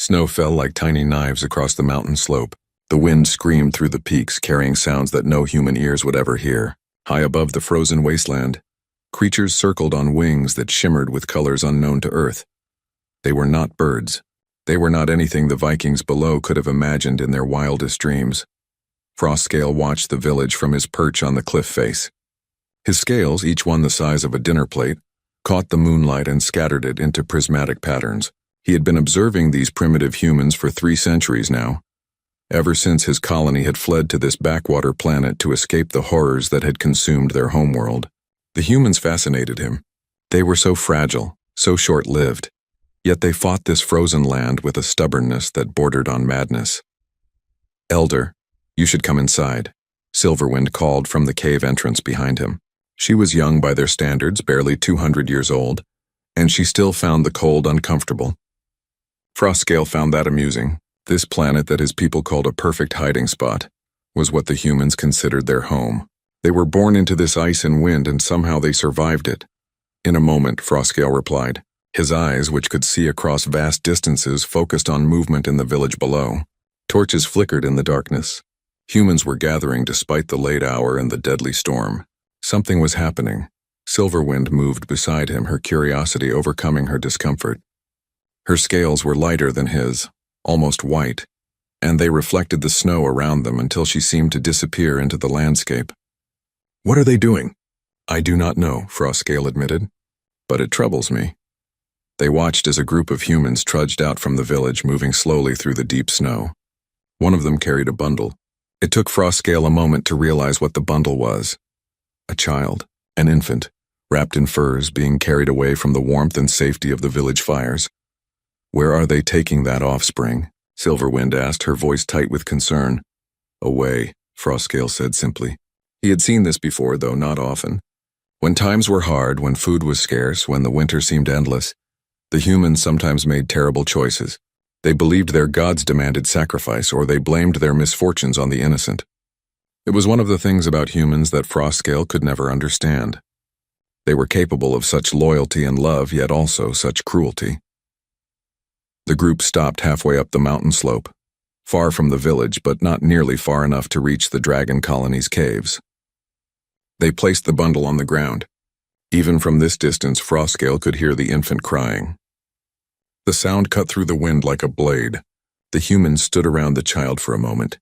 Snow fell like tiny knives across the mountain slope. The wind screamed through the peaks, carrying sounds that no human ears would ever hear. High above the frozen wasteland, creatures circled on wings that shimmered with colors unknown to Earth. They were not birds. They were not anything the Vikings below could have imagined in their wildest dreams. Frostscale watched the village from his perch on the cliff face. His scales, each one the size of a dinner plate, caught the moonlight and scattered it into prismatic patterns. He had been observing these primitive humans for 3 centuries now, ever since his colony had fled to this backwater planet to escape the horrors that had consumed their homeworld. The humans fascinated him. They were so fragile, so short-lived, yet they fought this frozen land with a stubbornness that bordered on madness. "Elder, you should come inside," Silverwind called from the cave entrance behind him. She was young by their standards, barely 200 years old, and she still found the cold uncomfortable. Frostscale found that amusing. This planet that his people called a perfect hiding spot was what the humans considered their home. They were born into this ice and wind, and somehow they survived it. "In a moment," Frostscale replied. His eyes, which could see across vast distances, focused on movement in the village below. Torches flickered in the darkness. Humans were gathering despite the late hour and the deadly storm. Something was happening. Silverwind moved beside him, her curiosity overcoming her discomfort. Her scales were lighter than his, almost white, and they reflected the snow around them until she seemed to disappear into the landscape. "What are they doing?" "I do not know," Frostscale admitted, "but it troubles me." They watched as a group of humans trudged out from the village, moving slowly through the deep snow. One of them carried a bundle. It took Frostscale a moment to realize what the bundle was. A child, an infant, wrapped in furs, being carried away from the warmth and safety of the village fires. "Where are they taking that offspring?" Silverwind asked, her voice tight with concern. "Away," Frostscale said simply. He had seen this before, though not often. When times were hard, when food was scarce, when the winter seemed endless, the humans sometimes made terrible choices. They believed their gods demanded sacrifice, or they blamed their misfortunes on the innocent. It was one of the things about humans that Frostscale could never understand. They were capable of such loyalty and love, yet also such cruelty. The group stopped halfway up the mountain slope, far from the village, but not nearly far enough to reach the dragon colony's caves. They placed the bundle on the ground. Even from this distance, Frostscale could hear the infant crying. The sound cut through the wind like a blade. The humans stood around the child for a moment,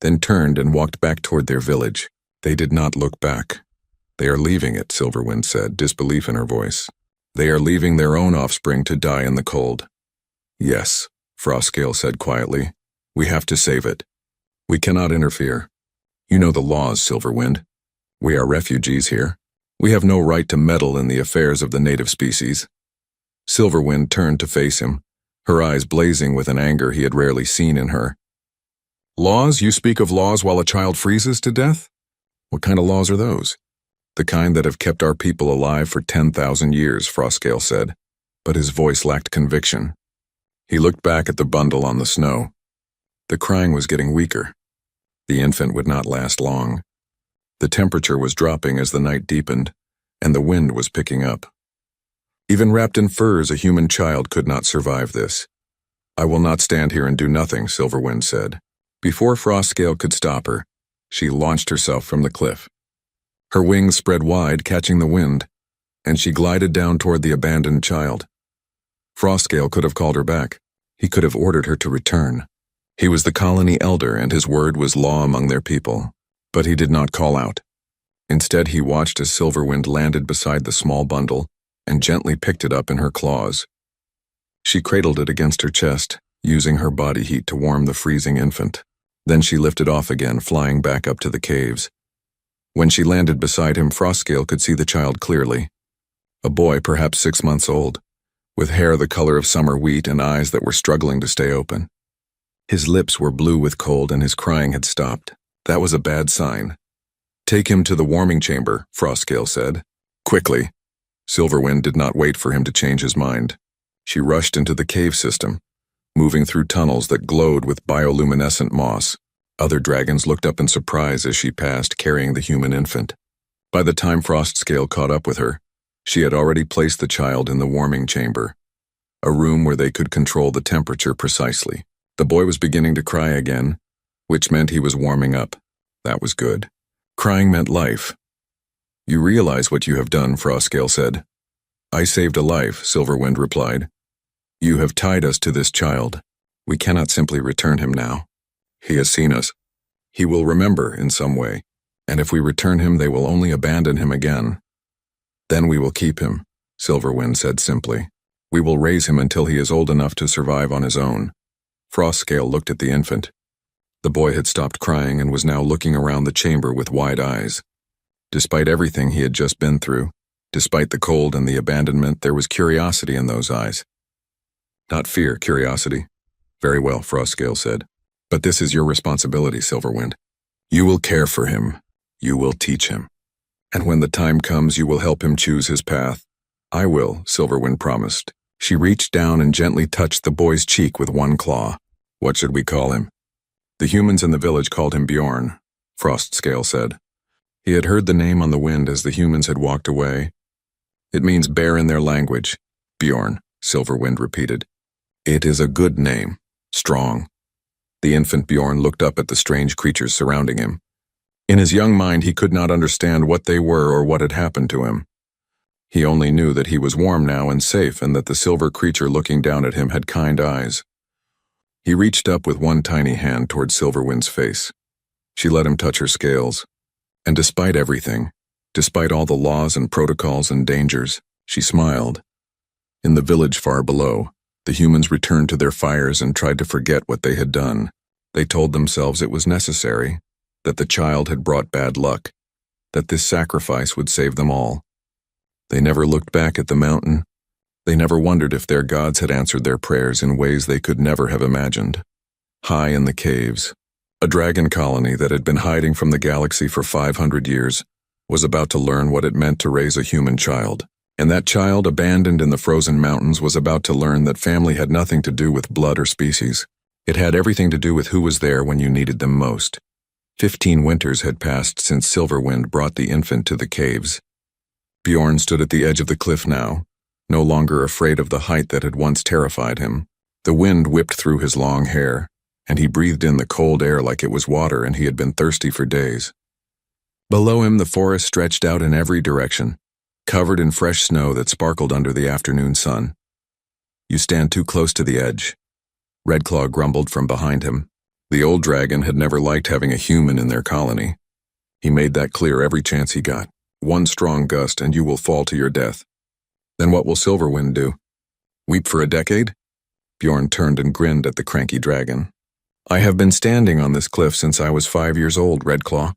then turned and walked back toward their village. They did not look back. "They are leaving it," Silverwind said, disbelief in her voice. "They are leaving their own offspring to die in the cold." "Yes," Frostscale said quietly. "We have to save it. We cannot interfere. You know the laws, Silverwind. We are refugees here. We have no right to meddle in the affairs of the native species." Silverwind turned to face him, her eyes blazing with an anger he had rarely seen in her. "Laws? You speak of laws while a child freezes to death? What kind of laws are those?" "The kind that have kept our people alive for 10,000 years, Frostscale said, but his voice lacked conviction. He looked back at the bundle on the snow. The crying was getting weaker. The infant would not last long. The temperature was dropping as the night deepened, and the wind was picking up. Even wrapped in furs, a human child could not survive this. "I will not stand here and do nothing," Silverwind said. Before Frostscale could stop her, she launched herself from the cliff. Her wings spread wide, catching the wind, and she glided down toward the abandoned child. Frostscale could have called her back. He could have ordered her to return. He was the colony elder, and his word was law among their people. But he did not call out. Instead, he watched as Silverwind landed beside the small bundle and gently picked it up in her claws. She cradled it against her chest, using her body heat to warm the freezing infant. Then she lifted off again, flying back up to the caves. When she landed beside him, Frostscale could see the child clearly. A boy, perhaps 6 months old, with hair the color of summer wheat and eyes that were struggling to stay open. His lips were blue with cold and his crying had stopped. That was a bad sign. "Take him to the warming chamber," Frostscale said. "Quickly." Silverwind did not wait for him to change his mind. She rushed into the cave system, moving through tunnels that glowed with bioluminescent moss. Other dragons looked up in surprise as she passed, carrying the human infant. By the time Frostscale caught up with her, she had already placed the child in the warming chamber. a room where they could control the temperature precisely. The boy was beginning to cry again, which meant he was warming up. That was good. Crying meant life. You realize what you have done, Frostscale said. I saved a life, Silverwind replied. You have tied us to this child. We cannot simply return him now. He has seen us. He will remember in some way, and if we return him, they will only abandon him again. Then we will keep him, Silverwind said simply. We will raise him until he is old enough to survive on his own. Frostscale looked at the infant. The boy had stopped crying and was now looking around the chamber with wide eyes. Despite everything he had just been through, despite the cold and the abandonment, there was curiosity in those eyes. Not fear, curiosity. Very well, Frostscale said. But this is your responsibility, Silverwind. You will care for him. You will teach him. And when the time comes, you will help him choose his path. I will, Silverwind promised. She reached down and gently touched the boy's cheek with one claw. What should we call him? The humans in the village called him Bjorn, Frostscale said. He had heard the name on the wind as the humans had walked away. It means bear in their language. Bjorn, Silverwind repeated. It is a good name. Strong. The infant Bjorn looked up at the strange creatures surrounding him. In his young mind, he could not understand what they were or what had happened to him. He only knew that he was warm now and safe, and that the silver creature looking down at him had kind eyes. He reached up with one tiny hand toward Silverwind's face. She let him touch her scales. And despite everything, despite all the laws and protocols and dangers, she smiled. In the village far below, the humans returned to their fires and tried to forget what they had done. They told themselves it was necessary, that the child had brought bad luck, that this sacrifice would save them all. They never looked back at the mountain. They never wondered if their gods had answered their prayers in ways they could never have imagined. High in the caves, a dragon colony that had been hiding from the galaxy for 500 years was about to learn what it meant to raise a human child. And that child, abandoned in the frozen mountains, was about to learn that family had nothing to do with blood or species. It had everything to do with who was there when you needed them most. 15 winters had passed since Silverwind brought the infant to the caves. Bjorn stood at the edge of the cliff now, no longer afraid of the height that had once terrified him. The wind whipped through his long hair, and he breathed in the cold air like it was water, and he had been thirsty for days. Below him, the forest stretched out in every direction, covered in fresh snow that sparkled under the afternoon sun. You stand too close to the edge, Redclaw grumbled from behind him. The old dragon had never liked having a human in their colony. He made that clear every chance he got. One strong gust and you will fall to your death. Then what will Silverwind do? Weep for a decade? Bjorn turned and grinned at the cranky dragon. I have been standing on this cliff since I was 5 years old, Redclaw.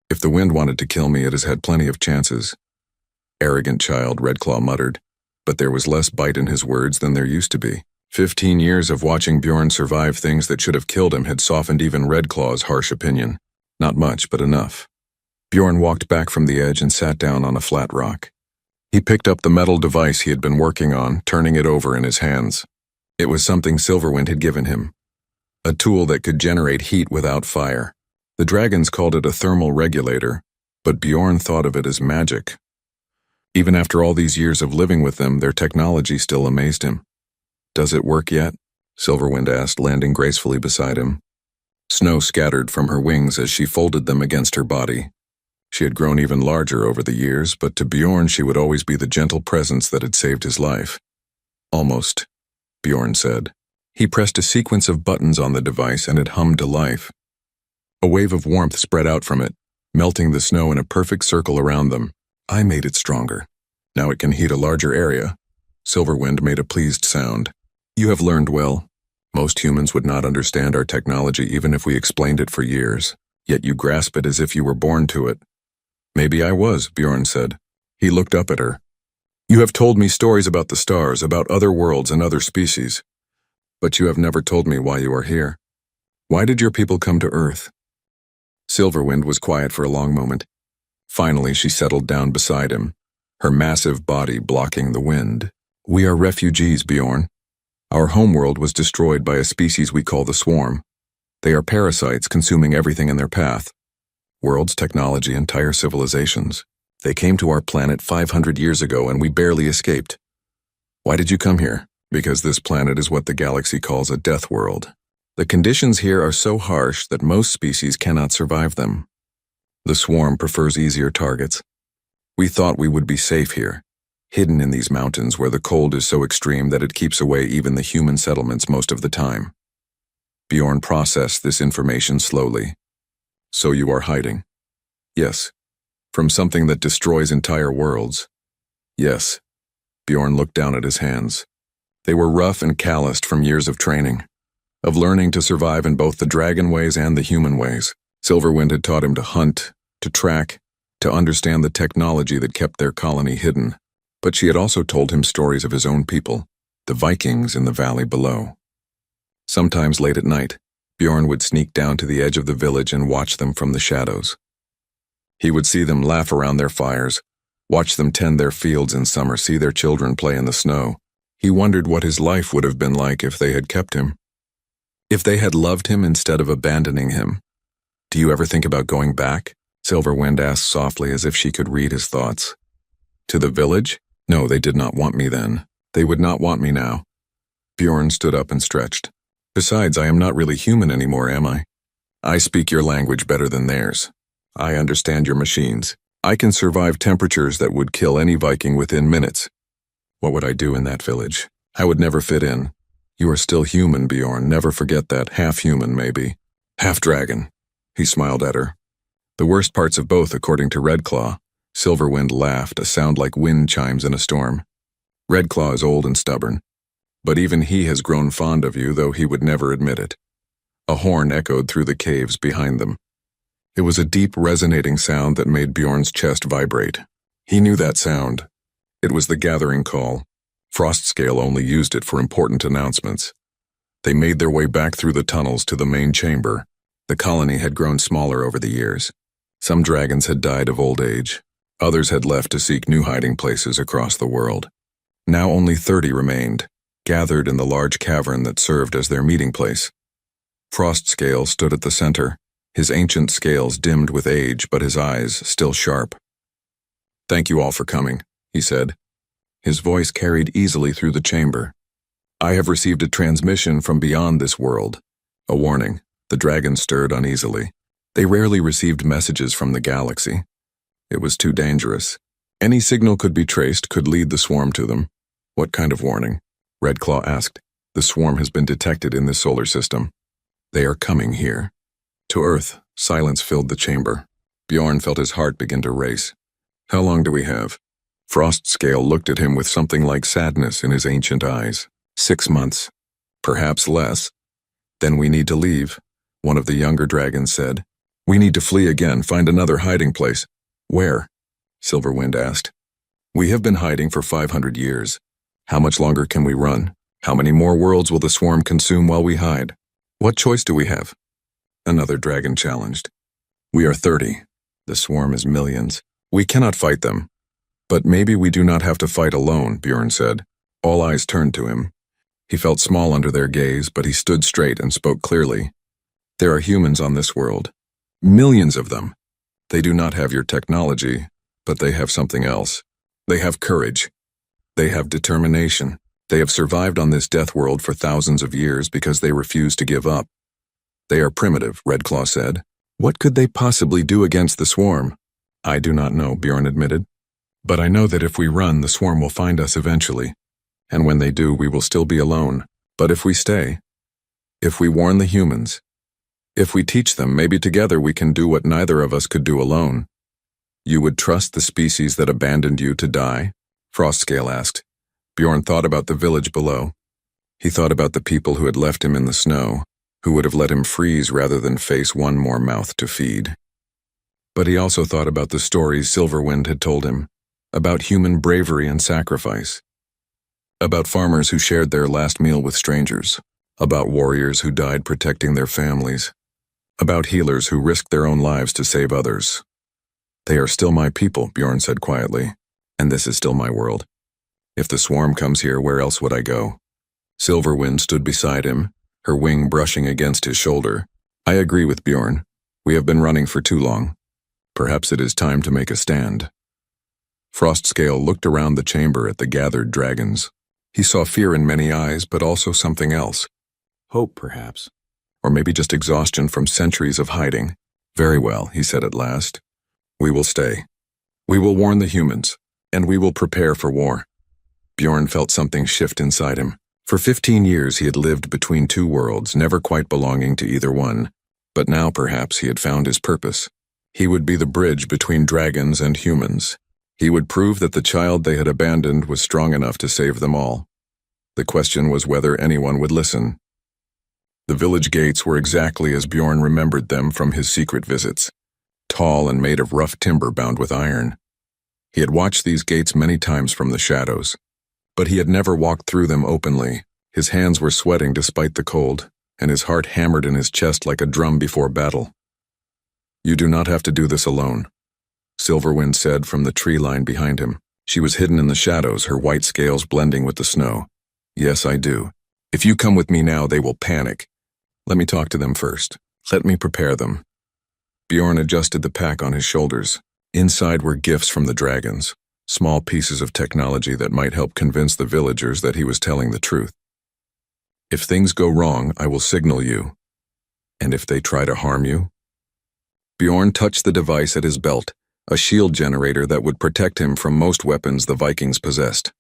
If the wind wanted to kill me, it has had plenty of chances. Arrogant child, Redclaw muttered, but there was less bite in his words than there used to be. 15 years of watching Bjorn survive things that should have killed him had softened even Redclaw's harsh opinion. Not much, but enough. Bjorn walked back from the edge and sat down on a flat rock. He picked up the metal device he had been working on, turning it over in his hands. It was something Silverwind had given him. A tool that could generate heat without fire. The dragons called it a thermal regulator, but Bjorn thought of it as magic. Even after all these years of living with them, their technology still amazed him. Does it work yet? Silverwind asked, landing gracefully beside him. Snow scattered from her wings as she folded them against her body. She had grown even larger over the years, but to Bjorn she would always be the gentle presence that had saved his life. Almost, Bjorn said. He pressed a sequence of buttons on the device and it hummed to life. A wave of warmth spread out from it, melting the snow in a perfect circle around them. I made it stronger. Now it can heat a larger area. Silverwind made a pleased sound. You have learned well. Most humans would not understand our technology even if we explained it for years, yet you grasp it as if you were born to it. Maybe I was, Bjorn said. He looked up at her. You have told me stories about the stars, about other worlds and other species. But you have never told me why you are here. Why did your people come to Earth? Silverwind was quiet for a long moment. Finally, she settled down beside him, her massive body blocking the wind. We are refugees, Bjorn. Our homeworld was destroyed by a species we call the Swarm. They are parasites consuming everything in their path. Worlds, technology, entire civilizations. They came to our planet 500 years ago and we barely escaped. Why did you come here? because this planet is what the galaxy calls a death world. The conditions here are so harsh that most species cannot survive them. The swarm prefers easier targets. We thought we would be safe here, hidden in these mountains where the cold is so extreme that it keeps away even the human settlements most of the time. Bjorn processed this information slowly. So you are hiding? Yes. From something that destroys entire worlds? Yes. Bjorn looked down at his hands. They were rough and calloused from years of training, of learning to survive in both the dragon ways and the human ways. Silverwind had taught him to hunt, to track, to understand the technology that kept their colony hidden. But she had also told him stories of his own people, the Vikings in the valley below. Sometimes late at night, Bjorn would sneak down to the edge of the village and watch them from the shadows. He would see them laugh around their fires, watch them tend their fields in summer, see their children play in the snow. He wondered what his life would have been like if they had kept him. If they had loved him instead of abandoning him. Do you ever think about going back? Silverwind asked softly as if she could read his thoughts. To the village? No, they did not want me then. They would not want me now. Bjorn stood up and stretched. Besides, I am not really human anymore, am I? I speak your language better than theirs. I understand your machines. I can survive temperatures that would kill any Viking within minutes. What would I do in that village? I would never fit in. You are still human, Bjorn. Never forget that. Half human, maybe. Half dragon. He smiled at her. The worst parts of both, according to Redclaw. Silverwind laughed, a sound like wind chimes in a storm. Redclaw is old and stubborn. But even he has grown fond of you, though he would never admit it. A horn echoed through the caves behind them. It was a deep, resonating sound that made Bjorn's chest vibrate. He knew that sound. It was the gathering call. Frostscale only used it for important announcements. They made their way back through the tunnels to the main chamber. The colony had grown smaller over the years. Some dragons had died of old age. Others had left to seek new hiding places across the world. Now only 30 remained, gathered in the large cavern that served as their meeting place. Frostscale stood at the center, his ancient scales dimmed with age, but his eyes still sharp. Thank you all for coming, he said. His voice carried easily through the chamber. I have received a transmission from beyond this world. A warning. The dragons stirred uneasily. They rarely received messages from the galaxy. It was too dangerous. Any signal could be traced, could lead the swarm to them. What kind of warning? Redclaw asked. The swarm has been detected in this solar system. They are coming here. To Earth, silence filled the chamber. Bjorn felt his heart begin to race. How long do we have? Frostscale looked at him with something like sadness in his ancient eyes. 6 months. Perhaps less. Then we need to leave, one of the younger dragons said. We need to flee again, find another hiding place. Where? Silverwind asked. We have been hiding for 500 years. How much longer can we run? How many more worlds will the swarm consume while we hide? What choice do we have? Another dragon challenged. We are 30. The swarm is millions. We cannot fight them. But maybe we do not have to fight alone, Bjorn said. All eyes turned to him. He felt small under their gaze, but he stood straight and spoke clearly. There are humans on this world. Millions of them. They do not have your technology, but they have something else. They have courage. They have determination. They have survived on this death world for thousands of years because they refuse to give up. They are primitive, Redclaw said. What could they possibly do against the swarm? I do not know, Bjorn admitted. But I know that if we run, the swarm will find us eventually. And when they do, we will still be alone. But if we stay, if we warn the humans, if we teach them, maybe together we can do what neither of us could do alone. You would trust the species that abandoned you to die? Frostscale asked. Bjorn thought about the village below. He thought about the people who had left him in the snow, who would have let him freeze rather than face one more mouth to feed. But he also thought about the stories Silverwind had told him, about human bravery and sacrifice, about farmers who shared their last meal with strangers, about warriors who died protecting their families, about healers who risked their own lives to save others. They are still my people, Bjorn said quietly, and this is still my world. If the swarm comes here, where else would I go? Silverwind stood beside him, her wing brushing against his shoulder. I agree with Bjorn. We have been running for too long. Perhaps it is time to make a stand. Frostscale looked around the chamber at the gathered dragons. He saw fear in many eyes, but also something else. Hope, perhaps. Or maybe just exhaustion from centuries of hiding. Very well, he said at last. We will stay. We will warn the humans, and we will prepare for war. Bjorn felt something shift inside him. For 15 years he had lived between two worlds, never quite belonging to either one. But now perhaps he had found his purpose. He would be the bridge between dragons and humans. He would prove that the child they had abandoned was strong enough to save them all. The question was whether anyone would listen. The village gates were exactly as Bjorn remembered them from his secret visits, tall and made of rough timber bound with iron. He had watched these gates many times from the shadows, but he had never walked through them openly. His hands were sweating despite the cold, and his heart hammered in his chest like a drum before battle. You do not have to do this alone, Silverwind said from the tree line behind him. She was hidden in the shadows, her white scales blending with the snow. Yes, I do. If you come with me now, they will panic. Let me talk to them first. Let me prepare them. Bjorn adjusted the pack on his shoulders. Inside were gifts from the dragons, small pieces of technology that might help convince the villagers that he was telling the truth. If things go wrong, I will signal you. And if they try to harm you? Bjorn touched the device at his belt, a shield generator that would protect him from most weapons the Vikings possessed.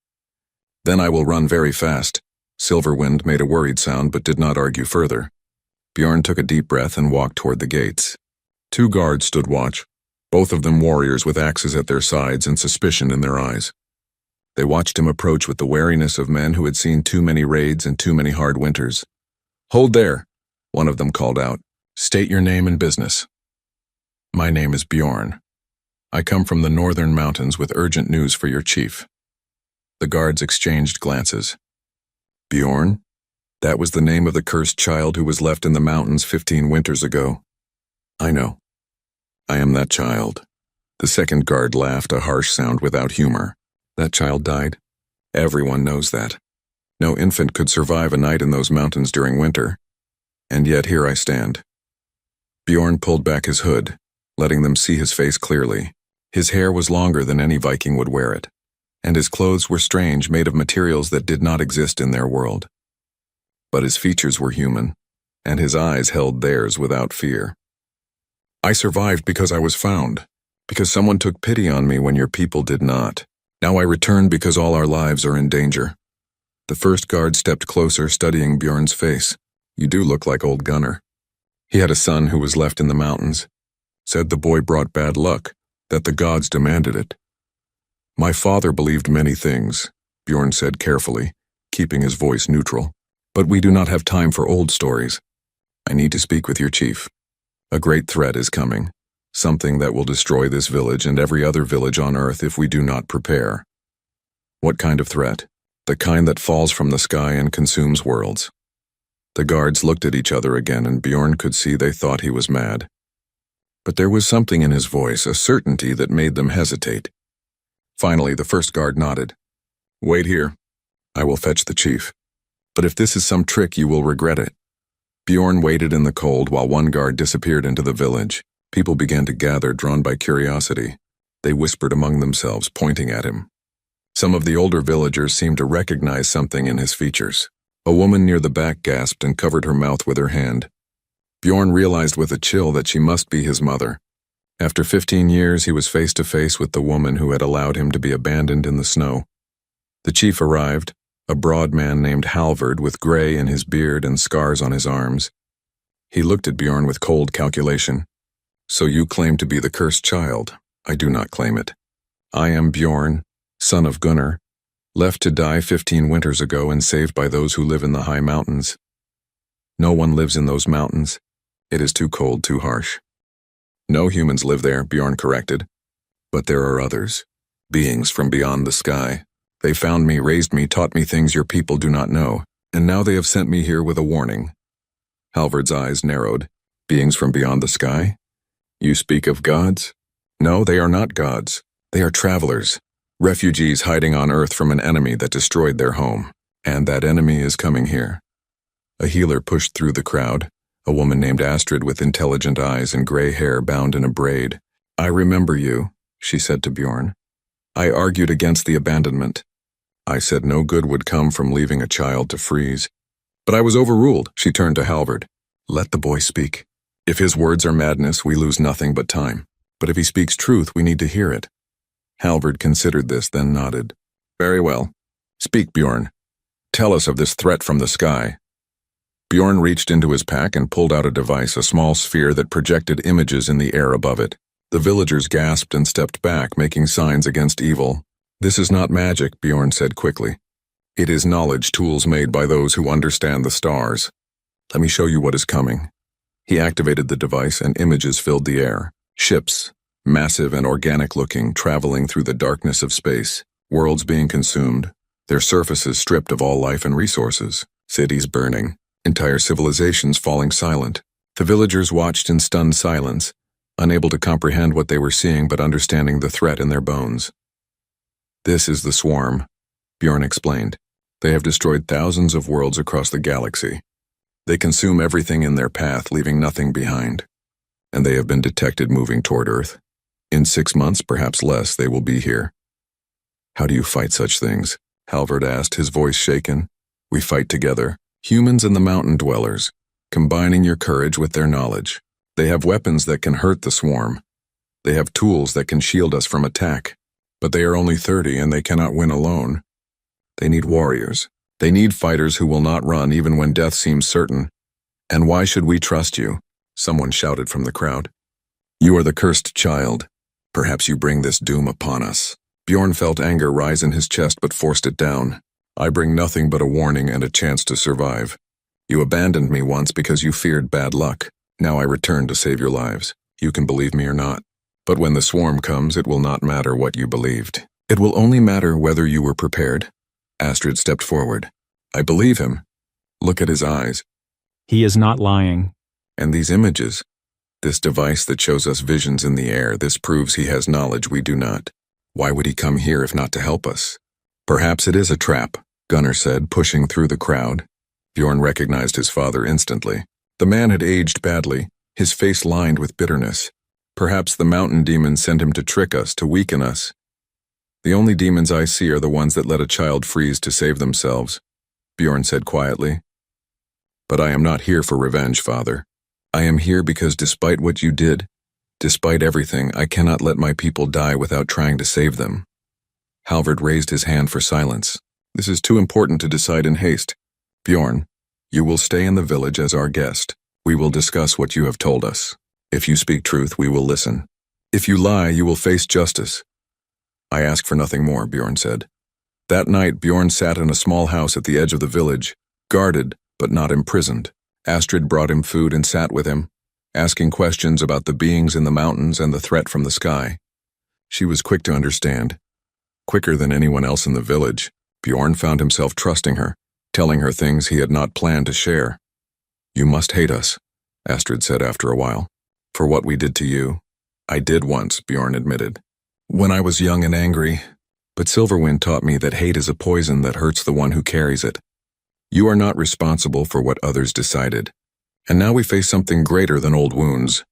Then I will run very fast. Silverwind made a worried sound but did not argue further. Bjorn took a deep breath and walked toward the gates. 2 guards stood watch, both of them warriors with axes at their sides and suspicion in their eyes. They watched him approach with the wariness of men who had seen too many raids and too many hard winters. Hold there, one of them called out. State your name and business. My name is Bjorn. I come from the northern mountains with urgent news for your chief. The guards exchanged glances. Bjorn? That was the name of the cursed child who was left in the mountains 15 winters ago. I know. I am that child. The second guard laughed, a harsh sound without humor. That child died? Everyone knows that. No infant could survive a night in those mountains during winter. And yet here I stand. Bjorn pulled back his hood, letting them see his face clearly. His hair was longer than any Viking would wear it, and his clothes were strange, made of materials that did not exist in their world. But his features were human, and his eyes held theirs without fear. I survived because I was found, because someone took pity on me when your people did not. Now I return because all our lives are in danger. The first guard stepped closer, studying Bjorn's face. You do look like old Gunnar. He had a son who was left in the mountains. Said the boy brought bad luck, that the gods demanded it. My father believed many things, Bjorn said carefully, keeping his voice neutral. But we do not have time for old stories. I need to speak with your chief. A great threat is coming, something that will destroy this village and every other village on Earth if we do not prepare. What kind of threat? The kind that falls from the sky and consumes worlds. The guards looked at each other again, and Bjorn could see they thought he was mad. But there was something in his voice, a certainty that made them hesitate. Finally, the first guard nodded. Wait here. I will fetch the chief. But if this is some trick, you will regret it. Bjorn waited in the cold while one guard disappeared into the village. People began to gather, drawn by curiosity. They whispered among themselves, pointing at him. Some of the older villagers seemed to recognize something in his features. A woman near the back gasped and covered her mouth with her hand. Bjorn realized with a chill that she must be his mother. After 15 years, he was face to face with the woman who had allowed him to be abandoned in the snow. The chief arrived, a broad man named Halvard with gray in his beard and scars on his arms. He looked at Bjorn with cold calculation. So you claim to be the cursed child. I do not claim it. I am Bjorn, son of Gunnar, left to die 15 winters ago and saved by those who live in the high mountains. No one lives in those mountains. It is too cold, too harsh. No humans live there, Bjorn corrected. But there are others, beings from beyond the sky. They found me, raised me, taught me things your people do not know, and now they have sent me here with a warning. Halvard's eyes narrowed. Beings from beyond the sky? You speak of gods? No, they are not gods. They are travelers, refugees hiding on Earth from an enemy that destroyed their home. And that enemy is coming here. A healer pushed through the crowd, a woman named Astrid with intelligent eyes and gray hair bound in a braid. I remember you, she said to Bjorn. I argued against the abandonment. I said no good would come from leaving a child to freeze. But I was overruled. She turned to Halvard. Let the boy speak. If his words are madness, we lose nothing but time. But if he speaks truth, we need to hear it. Halvard considered this, then nodded. Very well. Speak, Bjorn. Tell us of this threat from the sky. Bjorn reached into his pack and pulled out a device, a small sphere that projected images in the air above it. The villagers gasped and stepped back, making signs against evil. This is not magic, Bjorn said quickly. It is knowledge tools made by those who understand the stars. Let me show you what is coming. He activated the device and images filled the air. Ships, massive and organic-looking, traveling through the darkness of space. Worlds being consumed. Their surfaces stripped of all life and resources. Cities burning. Entire civilizations falling silent. The villagers watched in stunned silence, unable to comprehend what they were seeing but understanding the threat in their bones. This is the swarm, Bjorn explained. They have destroyed thousands of worlds across the galaxy. They consume everything in their path, leaving nothing behind. And they have been detected moving toward Earth. In 6 months, perhaps less, they will be here. How do you fight such things? Halvard asked, his voice shaken. We fight together, humans and the mountain dwellers, combining your courage with their knowledge. They have weapons that can hurt the swarm. They have tools that can shield us from attack. But they are only 30 and they cannot win alone. They need warriors. They need fighters who will not run even when death seems certain. And why should we trust you? Someone shouted from the crowd. You are the cursed child. Perhaps you bring this doom upon us. Bjorn felt anger rise in his chest but forced it down. I bring nothing but a warning and a chance to survive. You abandoned me once because you feared bad luck. Now I return to save your lives. You can believe me or not. But when the swarm comes, it will not matter what you believed. It will only matter whether you were prepared. Astrid stepped forward. I believe him. Look at his eyes. He is not lying. And these images. This device that shows us visions in the air, this proves he has knowledge we do not. Why would he come here if not to help us? Perhaps it is a trap, Gunnar said, pushing through the crowd. Bjorn recognized his father instantly. The man had aged badly, his face lined with bitterness. Perhaps the mountain demons sent him to trick us, to weaken us. The only demons I see are the ones that let a child freeze to save themselves, Bjorn said quietly. But I am not here for revenge, Father. I am here because despite what you did, despite everything, I cannot let my people die without trying to save them. Halvard raised his hand for silence. This is too important to decide in haste. Bjorn, you will stay in the village as our guest. We will discuss what you have told us. If you speak truth, we will listen. If you lie, you will face justice. I ask for nothing more, Bjorn said. That night, Bjorn sat in a small house at the edge of the village, guarded but not imprisoned. Astrid brought him food and sat with him, asking questions about the beings in the mountains and the threat from the sky. She was quick to understand. Quicker than anyone else in the village, Bjorn found himself trusting her, telling her things he had not planned to share. You must hate us, Astrid said after a while. For what we did to you. I did once, Bjorn admitted. When I was young and angry. But Silverwind taught me that hate is a poison that hurts the one who carries it. You are not responsible for what others decided. And now we face something greater than old wounds.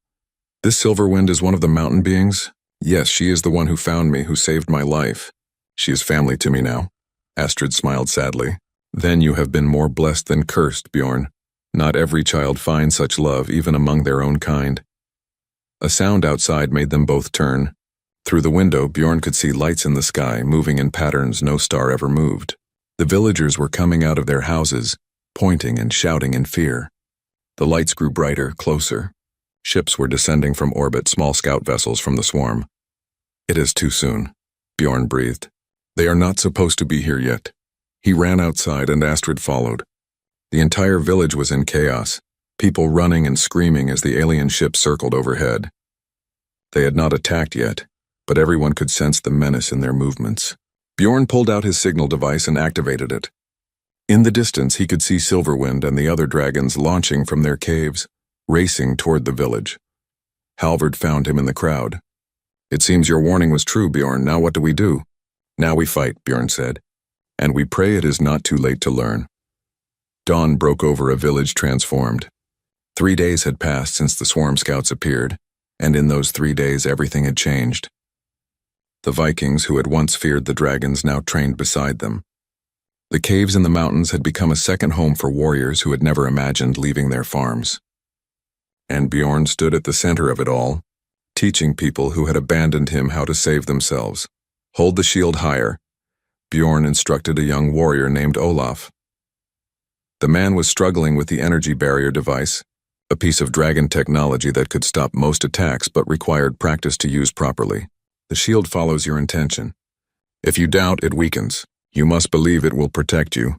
This Silverwind is one of the mountain beings? Yes, she is the one who found me, who saved my life. She is family to me now. Astrid smiled sadly. Then you have been more blessed than cursed, Bjorn. Not every child finds such love, even among their own kind. A sound outside made them both turn. Through the window, Bjorn could see lights in the sky, moving in patterns no star ever moved. The villagers were coming out of their houses, pointing and shouting in fear. The lights grew brighter, closer. Ships were descending from orbit, small scout vessels from the swarm. It is too soon, Bjorn breathed. They are not supposed to be here yet. He ran outside and Astrid followed. The entire village was in chaos, people running and screaming as the alien ship circled overhead. They had not attacked yet, but everyone could sense the menace in their movements. Bjorn pulled out his signal device and activated it. In the distance, he could see Silverwind and the other dragons launching from their caves, racing toward the village. Halvard found him in the crowd. It seems your warning was true, Bjorn. Now what do we do? Now we fight, Bjorn said. And we pray it is not too late to learn. Dawn broke over a village transformed. 3 days had passed since the swarm scouts appeared, and in those 3 days everything had changed. The Vikings who had once feared the dragons now trained beside them. The caves in the mountains had become a second home for warriors who had never imagined leaving their farms. And Bjorn stood at the center of it all, teaching people who had abandoned him how to save themselves. Hold the shield higher, Bjorn instructed a young warrior named Olaf. The man was struggling with the energy barrier device, a piece of dragon technology that could stop most attacks but required practice to use properly. The shield follows your intention. If you doubt, it weakens. You must believe it will protect you.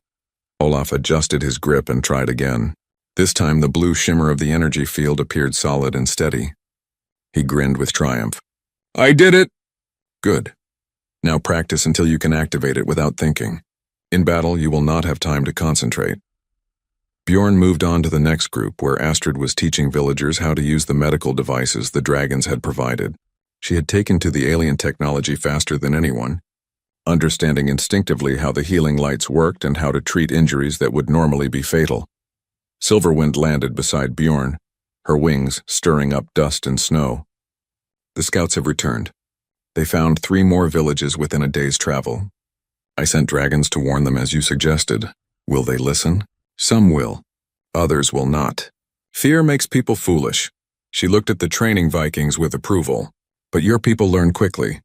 Olaf adjusted his grip and tried again. This time the blue shimmer of the energy field appeared solid and steady. He grinned with triumph. I did it! Good. Now practice until you can activate it without thinking. In battle, you will not have time to concentrate. Bjorn moved on to the next group where Astrid was teaching villagers how to use the medical devices the dragons had provided. She had taken to the alien technology faster than anyone, understanding instinctively how the healing lights worked and how to treat injuries that would normally be fatal. Silverwind landed beside Bjorn, her wings stirring up dust and snow. The scouts have returned. They found 3 more villages within a day's travel. I sent dragons to warn them as you suggested. Will they listen? Some will. Others will not. Fear makes people foolish. She looked at the training Vikings with approval. But your people learn quickly.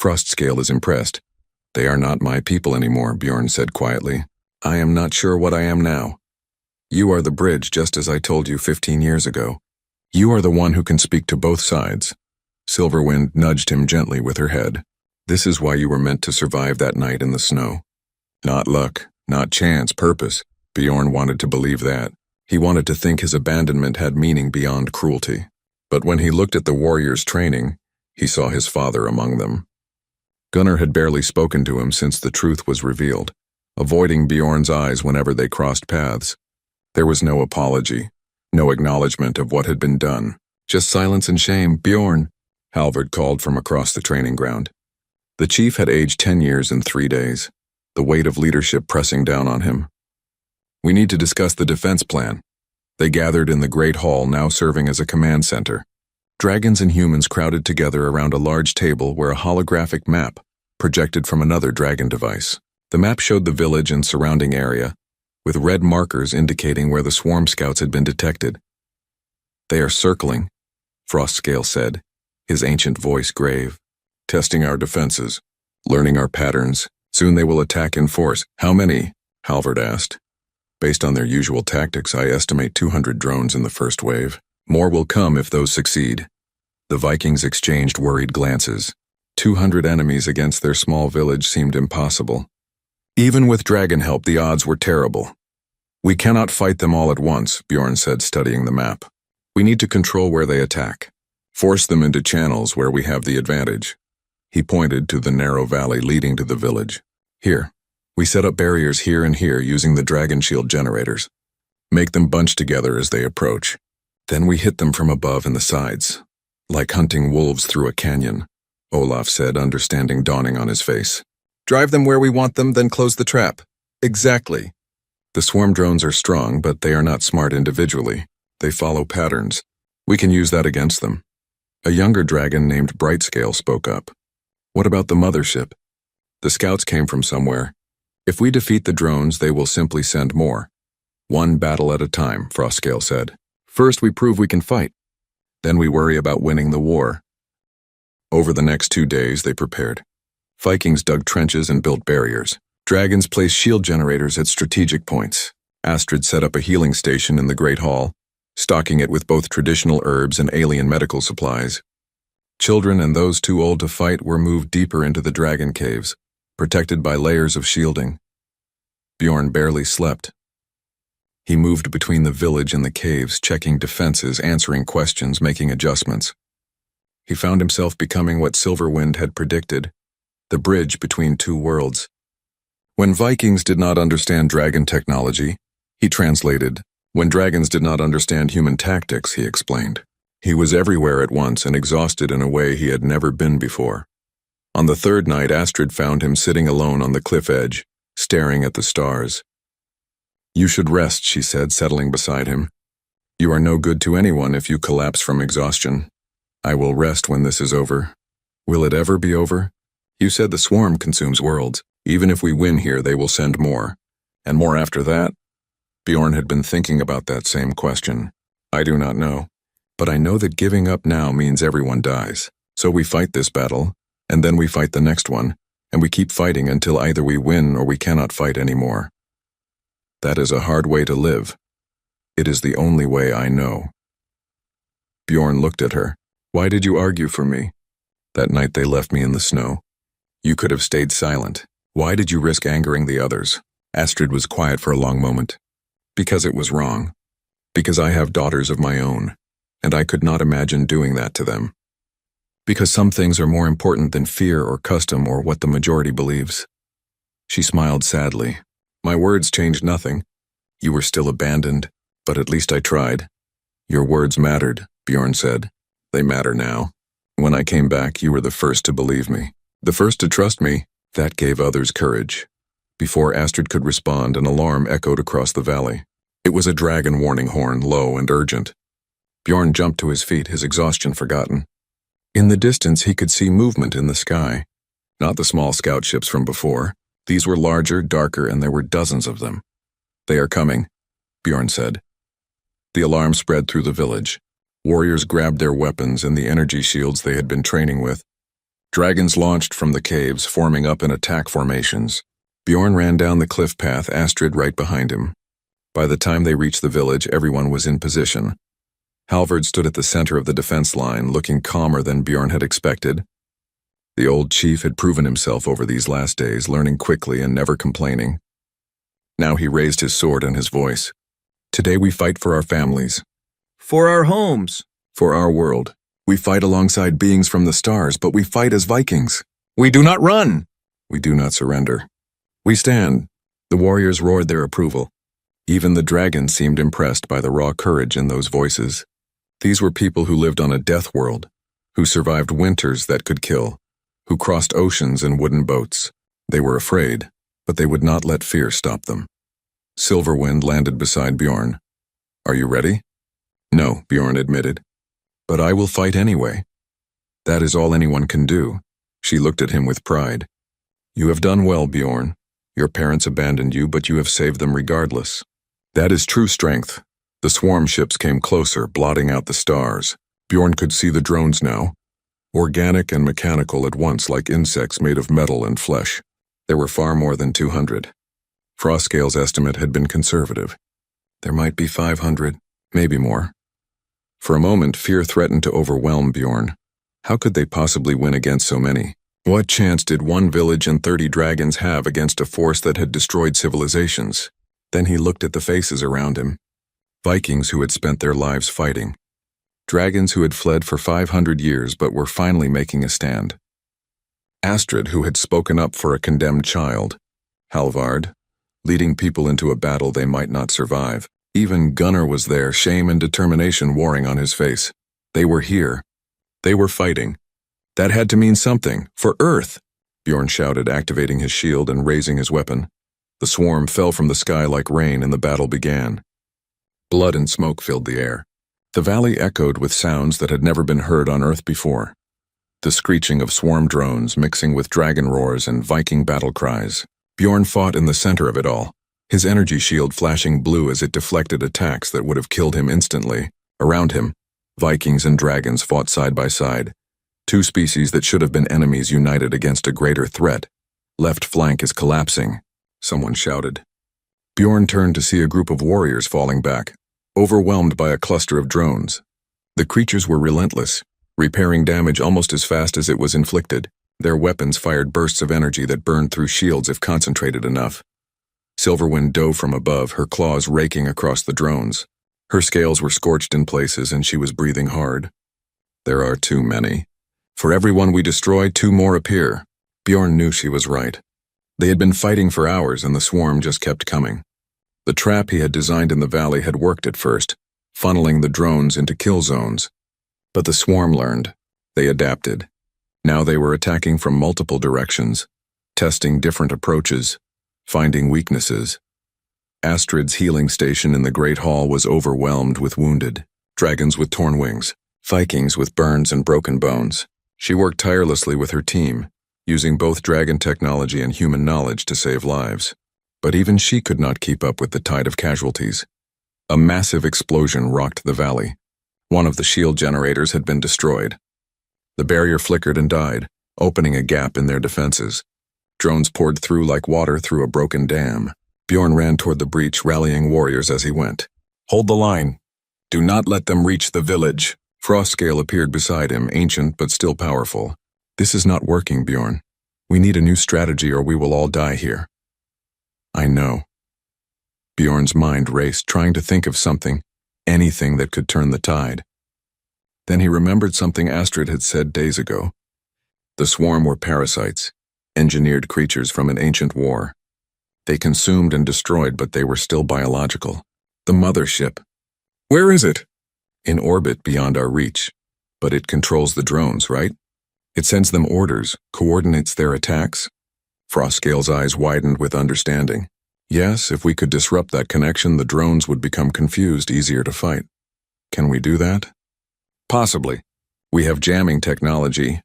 Frostscale is impressed. They are not my people anymore, Bjorn said quietly. I am not sure what I am now. You are the bridge, just as I told you 15 years ago. You are the one who can speak to both sides. Silverwind nudged him gently with her head. This is why you were meant to survive that night in the snow. Not luck, not chance, purpose. Bjorn wanted to believe that. He wanted to think his abandonment had meaning beyond cruelty. But when he looked at the warriors' training, he saw his father among them. Gunnar had barely spoken to him since the truth was revealed, avoiding Bjorn's eyes whenever they crossed paths. There was no apology, no acknowledgement of what had been done. Just silence and shame. Bjorn, Halvard called from across the training ground. The chief had aged 10 years in 3 days, the weight of leadership pressing down on him. We need to discuss the defense plan. They gathered in the great hall now serving as a command center. Dragons and humans crowded together around a large table where a holographic map projected from another dragon device. The map showed the village and surrounding area, with red markers indicating where the swarm scouts had been detected. They are circling, Frostscale said, his ancient voice grave. Testing our defenses, learning our patterns. Soon they will attack in force. How many? Halvard asked. Based on their usual tactics, I estimate 200 drones in the first wave. More will come if those succeed. The Vikings exchanged worried glances. 200 enemies against their small village seemed impossible. Even with dragon help, the odds were terrible. We cannot fight them all at once, Bjorn said, studying the map. We need to control where they attack. Force them into channels where we have the advantage. He pointed to the narrow valley leading to the village. Here, we set up barriers here and here using the dragon shield generators. Make them bunch together as they approach. Then we hit them from above and the sides, like hunting wolves through a canyon, Olaf said, understanding dawning on his face. Drive them where we want them, then close the trap. Exactly. The swarm drones are strong, but they are not smart individually. They follow patterns. We can use that against them. A younger dragon named Brightscale spoke up. What about the mothership? The scouts came from somewhere. If we defeat the drones, they will simply send more. One battle at a time, Frostscale said. First, we prove we can fight. Then we worry about winning the war. Over the next 2 days, they prepared. Vikings dug trenches and built barriers. Dragons placed shield generators at strategic points. Astrid set up a healing station in the Great Hall, stocking it with both traditional herbs and alien medical supplies. Children and those too old to fight were moved deeper into the dragon caves, protected by layers of shielding. Bjorn barely slept. He moved between the village and the caves, checking defenses, answering questions, making adjustments. He found himself becoming what Silverwind had predicted, the bridge between 2 worlds. When Vikings did not understand dragon technology, he translated. When dragons did not understand human tactics, he explained. He was everywhere at once and exhausted in a way he had never been before. On the 3rd night, Astrid found him sitting alone on the cliff edge, staring at the stars. You should rest, she said, settling beside him. You are no good to anyone if you collapse from exhaustion. I will rest when this is over. Will it ever be over? You said the swarm consumes worlds. Even if we win here, they will send more. And more after that? Bjorn had been thinking about that same question. I do not know. But I know that giving up now means everyone dies. So we fight this battle, and then we fight the next one, and we keep fighting until either we win or we cannot fight anymore. That is a hard way to live. It is the only way I know. Bjorn looked at her. Why did you argue for me? That night they left me in the snow. You could have stayed silent. Why did you risk angering the others? Astrid was quiet for a long moment. Because it was wrong. Because I have daughters of my own, and I could not imagine doing that to them. Because some things are more important than fear or custom or what the majority believes. She smiled sadly. My words changed nothing. You were still abandoned, but at least I tried. Your words mattered, Bjorn said. They matter now. When I came back, you were the first to believe me. The first to trust me. That gave others courage. Before Astrid could respond, an alarm echoed across the valley. It was a dragon warning horn, low and urgent. Bjorn jumped to his feet, his exhaustion forgotten. In the distance, he could see movement in the sky. Not the small scout ships from before. These were larger, darker, and there were dozens of them. They are coming, Bjorn said. The alarm spread through the village. Warriors grabbed their weapons and the energy shields they had been training with. Dragons launched from the caves, forming up in attack formations. Bjorn ran down the cliff path, Astrid right behind him. By the time they reached the village, everyone was in position. Halvard stood at the center of the defense line, looking calmer than Bjorn had expected. The old chief had proven himself over these last days, learning quickly and never complaining. Now he raised his sword and his voice. Today we fight for our families. For our homes. For our world. We fight alongside beings from the stars, but we fight as Vikings. We do not run. We do not surrender. We stand. The warriors roared their approval. Even the dragons seemed impressed by the raw courage in those voices. These were people who lived on a death world, who survived winters that could kill, who crossed oceans in wooden boats. They were afraid, but they would not let fear stop them. Silverwind landed beside Bjorn. Are you ready? No, Bjorn admitted. But I will fight anyway. That is all anyone can do. She looked at him with pride. You have done well, Bjorn. Your parents abandoned you, but you have saved them regardless. That is true strength. The swarm ships came closer, blotting out the stars. Bjorn could see the drones now. Organic and mechanical at once, like insects made of metal and flesh. There were far more than 200. Frostscale's estimate had been conservative. There might be 500, maybe more. For a moment, fear threatened to overwhelm Bjorn. How could they possibly win against so many? What chance did one village and 30 dragons have against a force that had destroyed civilizations? Then he looked at the faces around him. Vikings who had spent their lives fighting. Dragons who had fled for 500 years but were finally making a stand. Astrid, who had spoken up for a condemned child. Halvard, leading people into a battle they might not survive. Even Gunnar was there, shame and determination warring on his face. They were here. They were fighting. That had to mean something. For Earth! Bjorn shouted, activating his shield and raising his weapon. The swarm fell from the sky like rain and the battle began. Blood and smoke filled the air. The valley echoed with sounds that had never been heard on Earth before. The screeching of swarm drones mixing with dragon roars and Viking battle cries. Bjorn fought in the center of it all, his energy shield flashing blue as it deflected attacks that would have killed him instantly. Around him, Vikings and dragons fought side by side. Two species that should have been enemies united against a greater threat. Left flank is collapsing, someone shouted. Bjorn turned to see a group of warriors falling back, overwhelmed by a cluster of drones. The creatures were relentless, repairing damage almost as fast as it was inflicted. Their weapons fired bursts of energy that burned through shields if concentrated enough. Silverwind dove from above, her claws raking across the drones. Her scales were scorched in places and she was breathing hard. There are too many. For every one we destroy, 2 more appear. Bjorn knew she was right. They had been fighting for hours and the swarm just kept coming. The trap he had designed in the valley had worked at first, funneling the drones into kill zones. But the swarm learned. They adapted. Now they were attacking from multiple directions, testing different approaches, finding weaknesses. Astrid's healing station in the Great Hall was overwhelmed with wounded, dragons with torn wings, Vikings with burns and broken bones. She worked tirelessly with her team, using both dragon technology and human knowledge to save lives. But even she could not keep up with the tide of casualties. A massive explosion rocked the valley. One of the shield generators had been destroyed. The barrier flickered and died, opening a gap in their defenses. Drones poured through like water through a broken dam. Bjorn ran toward the breach, rallying warriors as he went. "Hold the line. Do not let them reach the village." Frostscale appeared beside him, ancient but still powerful. "This is not working, Bjorn. We need a new strategy or we will all die here." "I know." Bjorn's mind raced, trying to think of something, anything that could turn the tide. Then he remembered something Astrid had said days ago. The swarm were parasites, engineered creatures from an ancient war. They consumed and destroyed, but they were still biological. The mothership. Where is it? In orbit beyond our reach. But it controls the drones, right? It sends them orders, coordinates their attacks. Frostscale's eyes widened with understanding. Yes, if we could disrupt that connection, the drones would become confused, easier to fight. Can we do that? Possibly. We have jamming technology,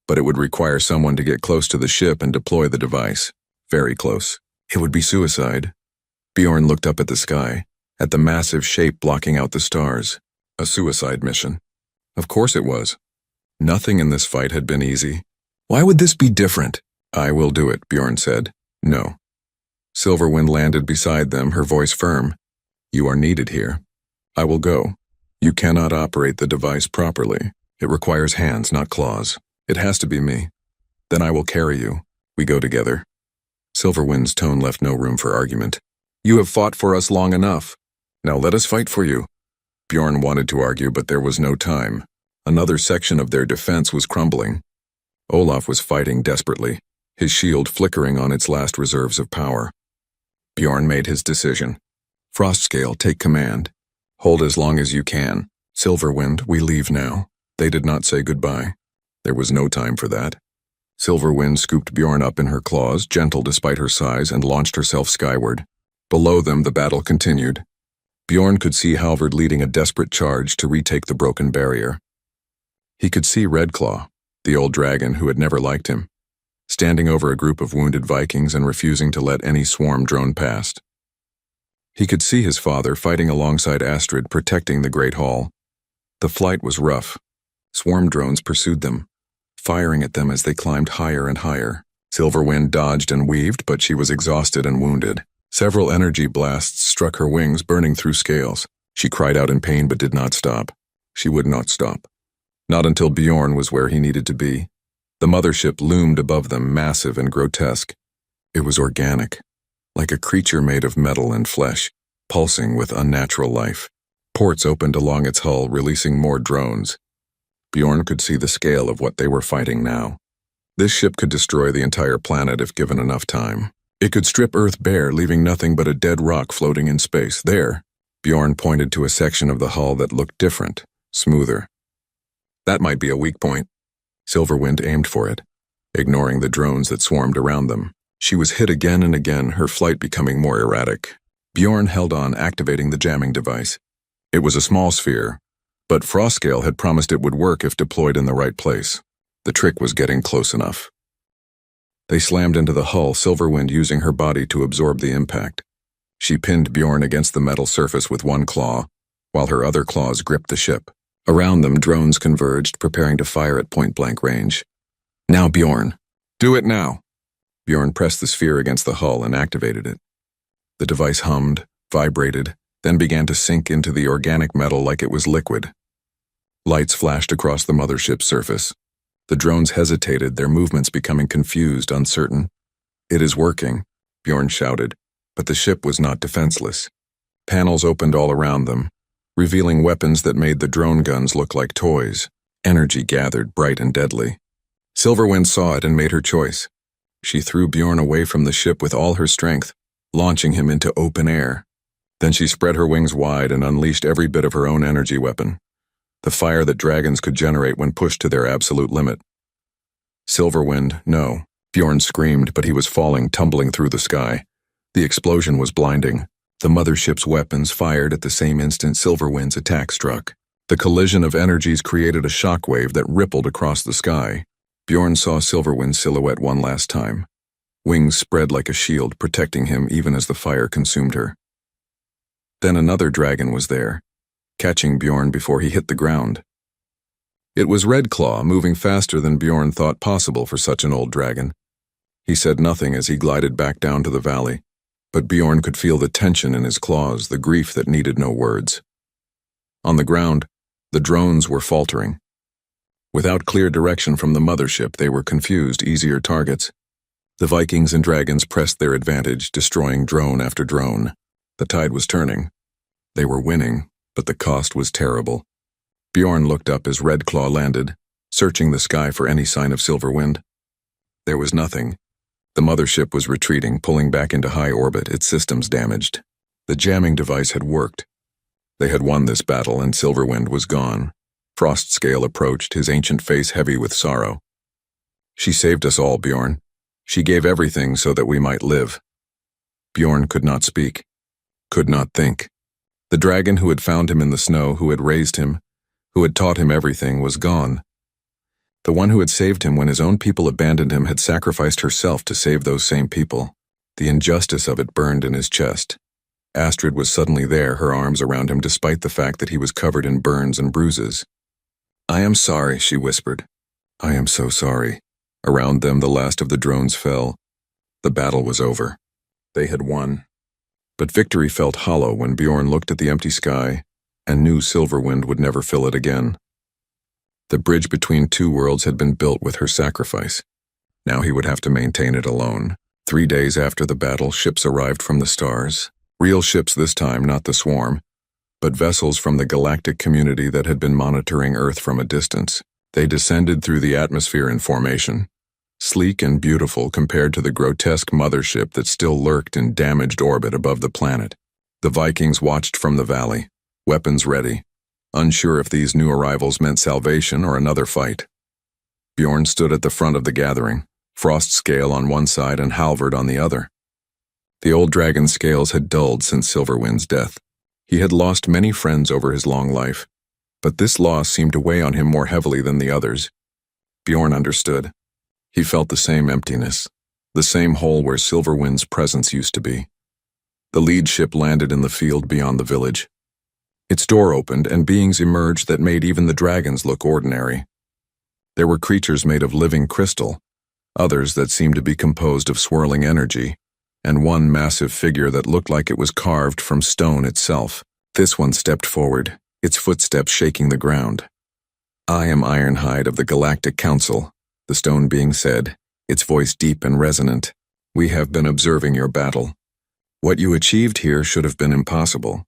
but it would require someone to get close to the ship and deploy the device. Very close. It would be suicide. Bjorn looked up at the sky, at the massive shape blocking out the stars. A suicide mission. Of course it was. Nothing in this fight had been easy. Why would this be different? I will do it, Bjorn said. No. Silverwind landed beside them, her voice firm. You are needed here. I will go. You cannot operate the device properly. It requires hands, not claws. It has to be me. Then I will carry you. We go together. Silverwind's tone left no room for argument. You have fought for us long enough. Now let us fight for you. Bjorn wanted to argue, but there was no time. Another section of their defense was crumbling. Olaf was fighting desperately, his shield flickering on its last reserves of power. Bjorn made his decision. Frostscale, take command. Hold as long as you can. Silverwind, we leave now. They did not say goodbye. There was no time for that. Silverwind scooped Bjorn up in her claws, gentle despite her size, and launched herself skyward. Below them, the battle continued. Bjorn could see Halvard leading a desperate charge to retake the broken barrier. He could see Redclaw, the old dragon who had never liked him, standing over a group of wounded Vikings and refusing to let any swarm drone past. He could see his father fighting alongside Astrid, protecting the Great Hall. The flight was rough. Swarm drones pursued them, firing at them as they climbed higher and higher. Silverwind dodged and weaved, but she was exhausted and wounded. Several energy blasts struck her wings, burning through scales. She cried out in pain but did not stop. She would not stop. Not until Bjorn was where he needed to be. The mothership loomed above them, massive and grotesque. It was organic, like a creature made of metal and flesh, pulsing with unnatural life. Ports opened along its hull, releasing more drones. Bjorn could see the scale of what they were fighting now. This ship could destroy the entire planet if given enough time. It could strip Earth bare, leaving nothing but a dead rock floating in space. There, Bjorn pointed to a section of the hull that looked different, smoother. That might be a weak point. Silverwind aimed for it, ignoring the drones that swarmed around them. She was hit again and again, her flight becoming more erratic. Bjorn held on, activating the jamming device. It was a small sphere, but Frostscale had promised it would work if deployed in the right place. The trick was getting close enough. They slammed into the hull, Silverwind using her body to absorb the impact. She pinned Bjorn against the metal surface with one claw, while her other claws gripped the ship. Around them, drones converged, preparing to fire at point-blank range. Now, Bjorn. Do it now. Bjorn pressed the sphere against the hull and activated it. The device hummed, vibrated, then began to sink into the organic metal like it was liquid. Lights flashed across the mothership's surface. The drones hesitated, their movements becoming confused, uncertain. It is working, Bjorn shouted, but the ship was not defenseless. Panels opened all around them, revealing weapons that made the drone guns look like toys. Energy gathered, bright and deadly. Silverwind saw it and made her choice. She threw Bjorn away from the ship with all her strength, launching him into open air. Then she spread her wings wide and unleashed every bit of her own energy weapon, the fire that dragons could generate when pushed to their absolute limit. Silverwind, no. Bjorn screamed, but he was falling, tumbling through the sky. The explosion was blinding. The mothership's weapons fired at the same instant Silverwind's attack struck. The collision of energies created a shockwave that rippled across the sky. Bjorn saw Silverwind's silhouette one last time. Wings spread like a shield, protecting him even as the fire consumed her. Then another dragon was there, catching Bjorn before he hit the ground. It was Redclaw, moving faster than Bjorn thought possible for such an old dragon. He said nothing as he glided back down to the valley, but Bjorn could feel the tension in his claws, the grief that needed no words. On the ground, the drones were faltering. Without clear direction from the mothership, they were confused, easier targets. The Vikings and dragons pressed their advantage, destroying drone after drone. The tide was turning. They were winning, but the cost was terrible. Bjorn looked up as Redclaw landed, searching the sky for any sign of Silverwind. There was nothing. The mothership was retreating, pulling back into high orbit, its systems damaged. The jamming device had worked. They had won this battle, and Silverwind was gone. Frostscale approached, his ancient face heavy with sorrow. "She saved us all, Bjorn. She gave everything so that we might live." Bjorn could not speak, could not think. The dragon who had found him in the snow, who had raised him, who had taught him everything, was gone. The one who had saved him when his own people abandoned him had sacrificed herself to save those same people. The injustice of it burned in his chest. Astrid was suddenly there, her arms around him despite the fact that he was covered in burns and bruises. "I am sorry," she whispered. "I am so sorry." Around them, the last of the drones fell. The battle was over. They had won. But victory felt hollow when Bjorn looked at the empty sky and knew Silverwind would never fill it again. The bridge between two worlds had been built with her sacrifice. Now he would have to maintain it alone. 3 days after the battle, ships arrived from the stars. Real ships this time, not the swarm, but vessels from the galactic community that had been monitoring Earth from a distance. They descended through the atmosphere in formation, sleek and beautiful compared to the grotesque mothership that still lurked in damaged orbit above the planet. The Vikings watched from the valley, weapons ready, unsure if these new arrivals meant salvation or another fight. Bjorn stood at the front of the gathering, Frostscale on one side and Halvard on the other. The old dragon's scales had dulled since Silverwind's death. He had lost many friends over his long life, but this loss seemed to weigh on him more heavily than the others. Bjorn understood. He felt the same emptiness, the same hole where Silverwind's presence used to be. The lead ship landed in the field beyond the village. Its door opened, and beings emerged that made even the dragons look ordinary. There were creatures made of living crystal, others that seemed to be composed of swirling energy, and one massive figure that looked like it was carved from stone itself. This one stepped forward, its footsteps shaking the ground. "I am Ironhide of the Galactic Council," the stone being said, its voice deep and resonant. "We have been observing your battle. What you achieved here should have been impossible.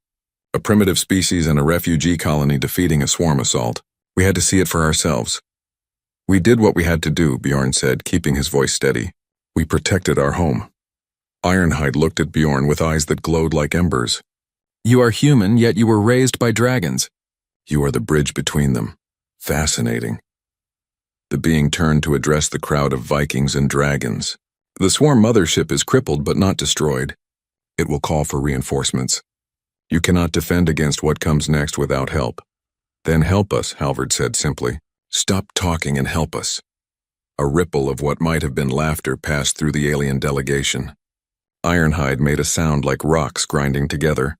A primitive species and a refugee colony defeating a swarm assault. We had to see it for ourselves." "We did what we had to do," Bjorn said, keeping his voice steady. "We protected our home." Ironhide looked at Bjorn with eyes that glowed like embers. "You are human, yet you were raised by dragons. You are the bridge between them. Fascinating." The being turned to address the crowd of Vikings and dragons. "The swarm mothership is crippled but not destroyed. It will call for reinforcements. You cannot defend against what comes next without help." "Then help us," Halvard said simply. "Stop talking and help us." A ripple of what might have been laughter passed through the alien delegation. Ironhide made a sound like rocks grinding together,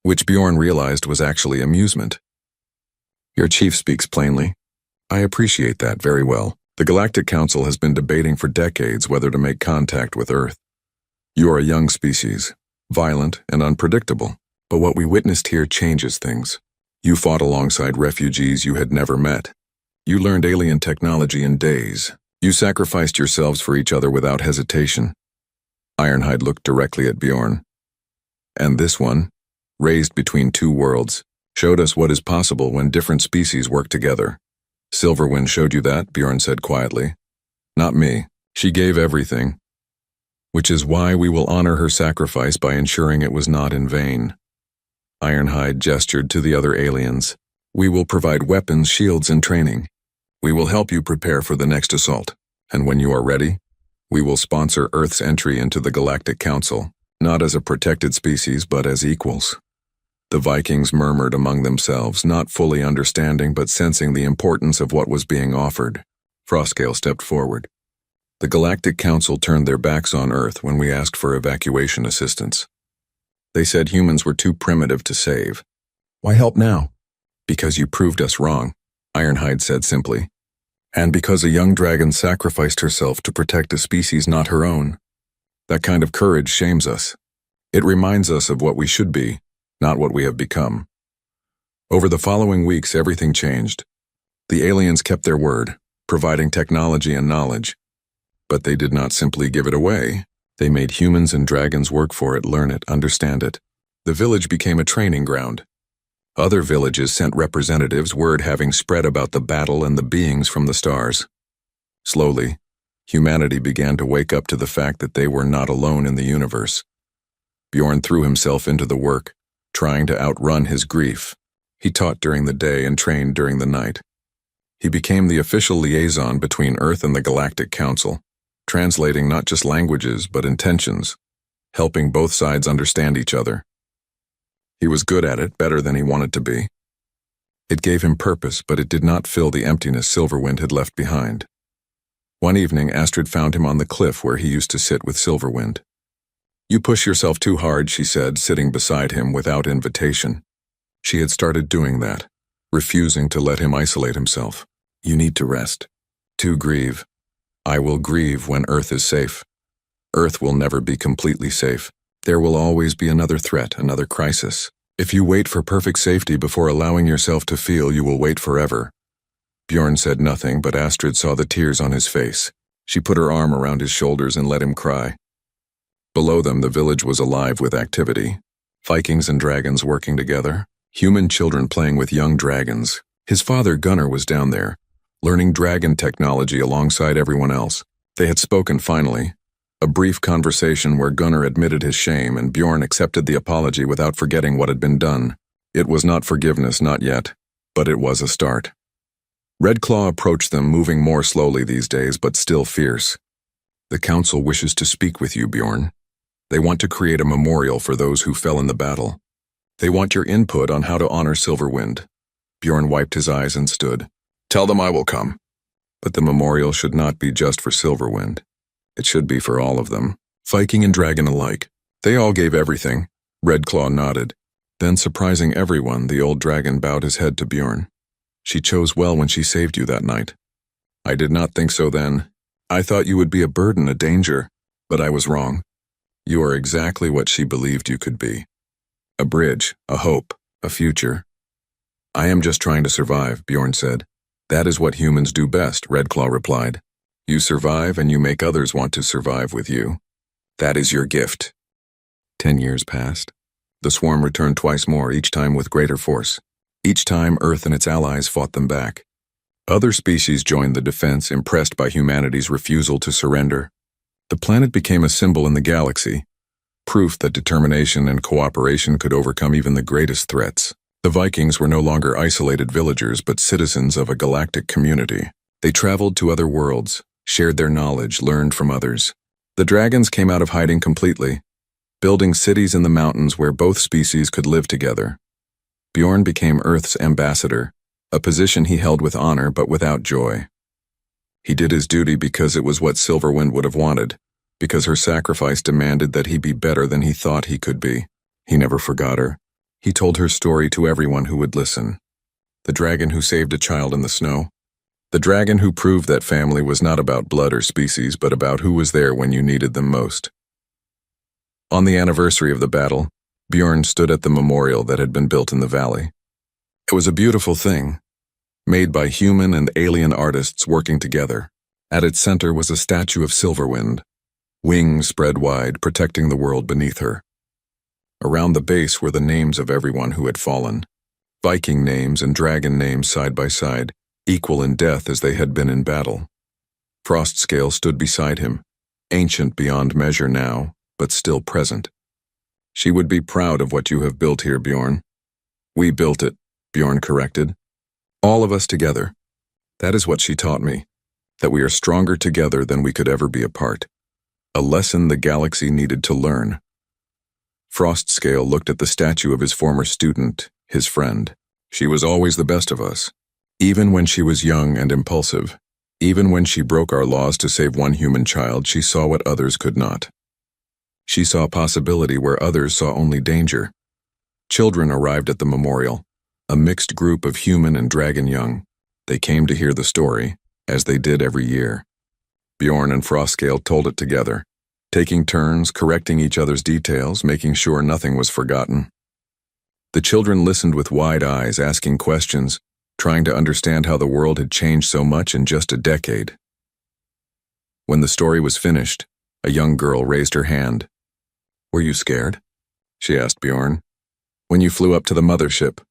which Bjorn realized was actually amusement. "Your chief speaks plainly. I appreciate that very well. The Galactic Council has been debating for decades whether to make contact with Earth. You are a young species, violent and unpredictable, but what we witnessed here changes things. You fought alongside refugees you had never met. You learned alien technology in days. You sacrificed yourselves for each other without hesitation." Ironhide looked directly at Bjorn. "And this one, raised between two worlds, showed us what is possible when different species work together." "Silverwind showed you that," Bjorn said quietly. "Not me. She gave everything. Which is why we will honor her sacrifice by ensuring it was not in vain." Ironhide gestured to the other aliens. "We will provide weapons, shields, and training. We will help you prepare for the next assault. And when you are ready, we will sponsor Earth's entry into the Galactic Council, not as a protected species, but as equals." The Vikings murmured among themselves, not fully understanding but sensing the importance of what was being offered. Frostscale stepped forward. The Galactic Council turned their backs on Earth when we asked for evacuation assistance. They said humans were too primitive to save. Why help now? Because you proved us wrong, Ironhide said simply. And because a young dragon sacrificed herself to protect a species not her own. That kind of courage shames us. It reminds us of what we should be, not what we have become. Over the following weeks, everything changed. The aliens kept their word, providing technology and knowledge. But they did not simply give it away. They made humans and dragons work for it, learn it, understand it. The village became a training ground. Other villages sent representatives, word having spread about the battle and the beings from the stars. Slowly, humanity began to wake up to the fact that they were not alone in the universe. Bjorn threw himself into the work, trying to outrun his grief. He taught during the day and trained during the night. He became the official liaison between Earth and the Galactic Council, translating not just languages but intentions, helping both sides understand each other. He was good at it, better than he wanted to be. It gave him purpose, but it did not fill the emptiness Silverwind had left behind. One evening, Astrid found him on the cliff where he used to sit with Silverwind. "You push yourself too hard," she said, sitting beside him without invitation. She had started doing that, refusing to let him isolate himself. "You need to rest. To grieve. I will grieve when Earth is safe. Earth will never be completely safe. There will always be another threat, another crisis. If you wait for perfect safety before allowing yourself to feel, you will wait forever." Bjorn said nothing, but Astrid saw the tears on his face. She put her arm around his shoulders and let him cry. Below them, the village was alive with activity. Vikings and dragons working together. Human children playing with young dragons. His father, Gunnar, was down there, learning dragon technology alongside everyone else. They had spoken finally. A brief conversation where Gunnar admitted his shame and Bjorn accepted the apology without forgetting what had been done. It was not forgiveness, not yet, but it was a start. Redclaw approached them, moving more slowly these days, but still fierce. "The council wishes to speak with you, Bjorn. They want to create a memorial for those who fell in the battle. They want your input on how to honor Silverwind." Bjorn wiped his eyes and stood. "Tell them I will come." But the memorial should not be just for Silverwind. It should be for all of them, Viking and dragon alike. They all gave everything. Redclaw nodded. Then, surprising everyone, the old dragon bowed his head to Bjorn. "She chose well when she saved you that night. I did not think so then. I thought you would be a burden, a danger, but I was wrong. You are exactly what she believed you could be. A bridge, a hope, a future." "I am just trying to survive," Bjorn said. "That is what humans do best," Redclaw replied. "You survive and you make others want to survive with you. That is your gift." 10 years passed. The swarm returned twice more, each time with greater force. Each time, Earth and its allies fought them back. Other species joined the defense, impressed by humanity's refusal to surrender. The planet became a symbol in the galaxy, proof that determination and cooperation could overcome even the greatest threats. The Vikings were no longer isolated villagers, but citizens of a galactic community. They traveled to other worlds, shared their knowledge, learned from others. The dragons came out of hiding completely, building cities in the mountains where both species could live together. Bjorn became Earth's ambassador, a position he held with honor but without joy. He did his duty because it was what Silverwind would have wanted, because her sacrifice demanded that he be better than he thought he could be. He never forgot her. He told her story to everyone who would listen. The dragon who saved a child in the snow. The dragon who proved that family was not about blood or species, but about who was there when you needed them most. On the anniversary of the battle, Bjorn stood at the memorial that had been built in the valley. It was a beautiful thing, made by human and alien artists working together. At its center was a statue of Silverwind, wings spread wide, protecting the world beneath her. Around the base were the names of everyone who had fallen, Viking names and dragon names side by side, equal in death as they had been in battle. Frostscale stood beside him, ancient beyond measure now, but still present. "She would be proud of what you have built here, Bjorn." "We built it," Bjorn corrected. "All of us together. That is what she taught me, that we are stronger together than we could ever be apart. A lesson the galaxy needed to learn." Frostscale looked at the statue of his former student, his friend. "She was always the best of us, even when she was young and impulsive, Even when she broke our laws to save one human child, she saw what others could not. She saw possibility where others saw only danger. Children arrived at the memorial, a mixed group of human and dragon young. They came to hear the story, as they did every year. Bjorn and Frostscale told it together, taking turns, correcting each other's details, making sure nothing was forgotten. The children listened with wide eyes, asking questions, trying to understand how the world had changed so much in just a decade. When the story was finished, a young girl raised her hand. "Were you scared?" she asked Bjorn. "When you flew up to the mothership?"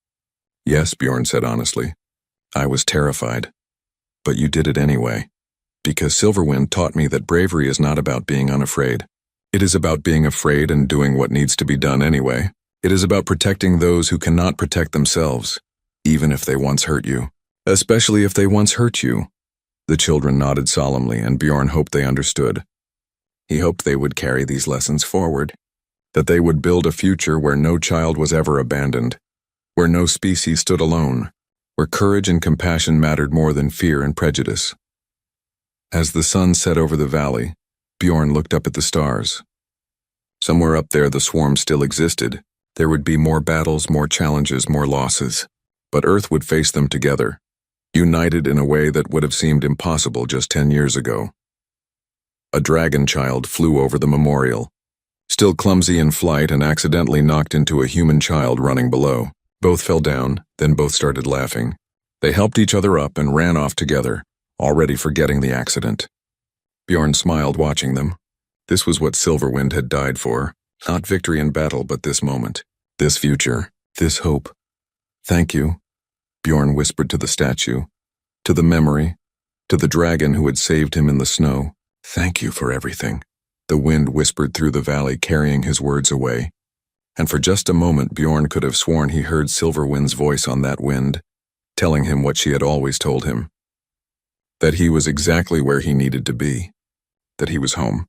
"Yes," Bjorn said honestly. "I was terrified. But you did it anyway. Because Silverwind taught me that bravery is not about being unafraid. It is about being afraid and doing what needs to be done anyway. It is about protecting those who cannot protect themselves, even if they once hurt you. Especially if they once hurt you." The children nodded solemnly, and Bjorn hoped they understood. He hoped they would carry these lessons forward, that they would build a future where no child was ever abandoned, where no species stood alone, where courage and compassion mattered more than fear and prejudice. As the sun set over the valley, Bjorn looked up at the stars. Somewhere up there the swarm still existed. There would be more battles, more challenges, more losses. But Earth would face them together, united in a way that would have seemed impossible just 10 years ago. A dragon child flew over the memorial, still clumsy in flight, and accidentally knocked into a human child running below. Both fell down, then both started laughing. They helped each other up and ran off together, already forgetting the accident. Bjorn smiled watching them. This was what Silverwind had died for. Not victory in battle, but this moment, this future, this hope. "Thank you," Bjorn whispered to the statue, to the memory, to the dragon who had saved him in the snow. "Thank you for everything." The wind whispered through the valley, carrying his words away. And for just a moment Bjorn could have sworn he heard Silverwind's voice on that wind, telling him what she had always told him. That he was exactly where he needed to be. That he was home.